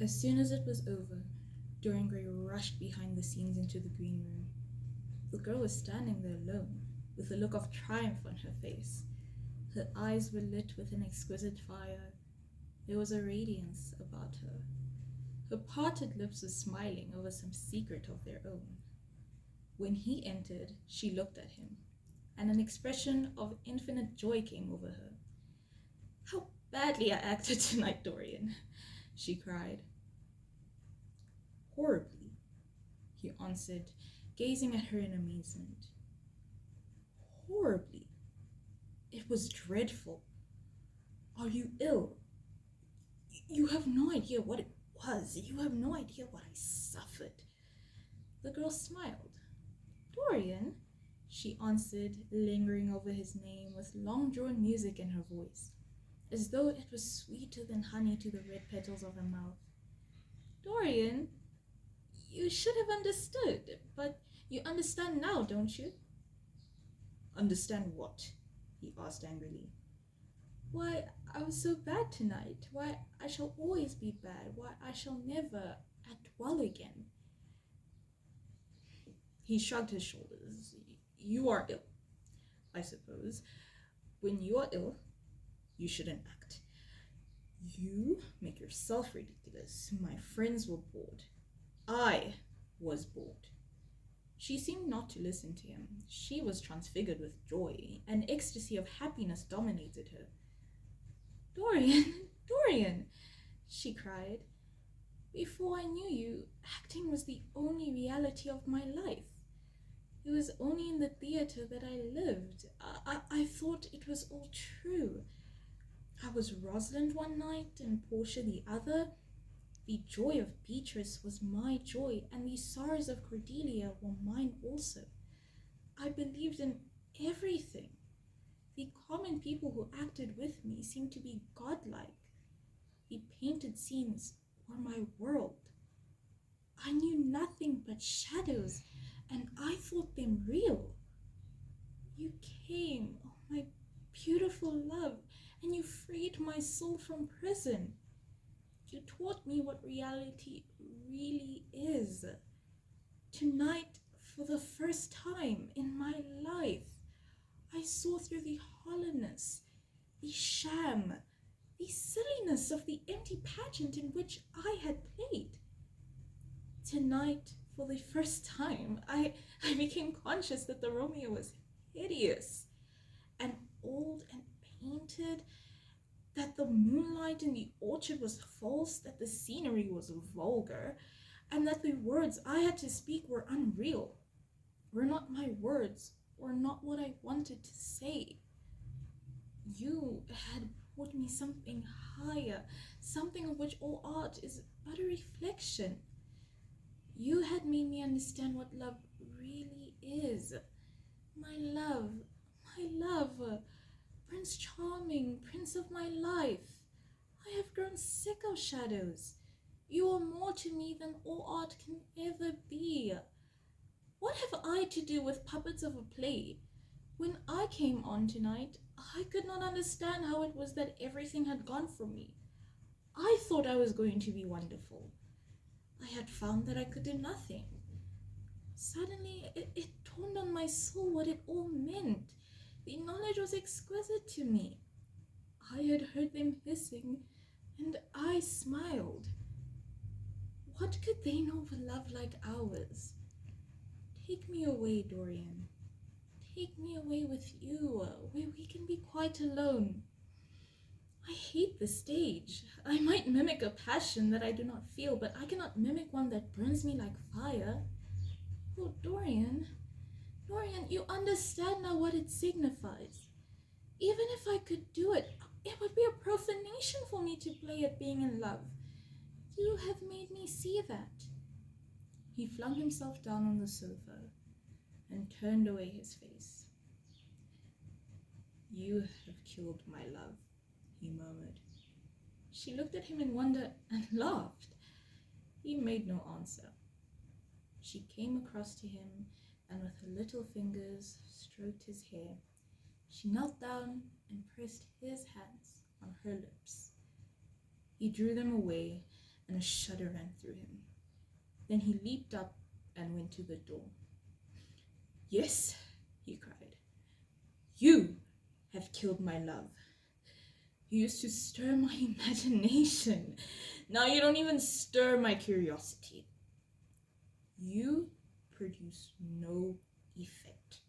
As soon as it was over, Dorian Gray rushed behind the scenes into the green room. The girl was standing there alone, with a look of triumph on her face. Her eyes were lit with an exquisite fire. There was a radiance about her. Her parted lips were smiling over some secret of their own. When he entered, she looked at him, and an expression of infinite joy came over her. "How badly I acted tonight, Dorian," she cried. "Horribly," he answered, gazing at her in amazement. "Horribly. It was dreadful. Are you ill? You have no idea what it was. You have no idea what I suffered." The girl smiled. "Dorian," she answered, lingering over his name with long-drawn music in her voice, as though it was sweeter than honey to the red petals of her mouth. "Dorian, you should have understood, but you understand now, don't you?" "Understand what?" he asked angrily. "Why I was so bad tonight, why I shall always be bad, why I shall never act well again." He shrugged his shoulders. "You are ill, I suppose. When you are ill, you shouldn't act. You make yourself ridiculous. My friends were bored. I was bored." She seemed not to listen to him. She was transfigured with joy. An ecstasy of happiness dominated her. "Dorian, Dorian," she cried. "Before I knew you, acting was the only reality of my life. It was only in the theater that I lived. I thought it was all true. I was Rosalind one night and Portia the other. The joy of Beatrice was my joy, and the sorrows of Cordelia were mine also. I believed in everything. The common people who acted with me seemed to be godlike. The painted scenes were my world. I knew nothing but shadows, and I thought them real. You came, oh my beautiful love, and you freed my soul from prison. You taught me what reality really is. Tonight, for the first time in my life, I saw through the hollowness, the sham, the silliness of the empty pageant in which I had played. Tonight, for the first time, I became conscious that the Romeo was hideous and old and painted, that the moonlight in the orchard was false, that the scenery was vulgar, and that the words I had to speak were unreal, were not my words, were not what I wanted to say. You had brought me something higher, something of which all art is but a reflection. You had made me understand what love really is. My love, my love, Prince Charming, Prince of my life. I have grown sick of shadows. You are more to me than all art can ever be. What have I to do with puppets of a play? When I came on tonight, I could not understand how it was that everything had gone from me. I thought I was going to be wonderful. I had found that I could do nothing. Suddenly, it dawned on my soul what it all meant. The knowledge was exquisite to me. I had heard them hissing, and I smiled. What could they know of a love like ours? Take me away, Dorian. Take me away with you, where we can be quite alone. I hate the stage. I might mimic a passion that I do not feel, but I cannot mimic one that burns me like fire. Oh, Dorian, Dorian, you understand now what it signifies. Even if I could do it, it would be a profanation for me to play at being in love. You have made me see that." He flung himself down on the sofa and turned away his face. "You have killed my love," he murmured. She looked at him in wonder and laughed. He made no answer. She came across to him and with her little fingers stroked his hair. She knelt down and pressed his hands on her lips. He drew them away and a shudder ran through him. Then he leaped up and went to the door. "Yes," he cried. "You have killed my love. You used to stir my imagination. Now you don't even stir my curiosity. You produce no effect.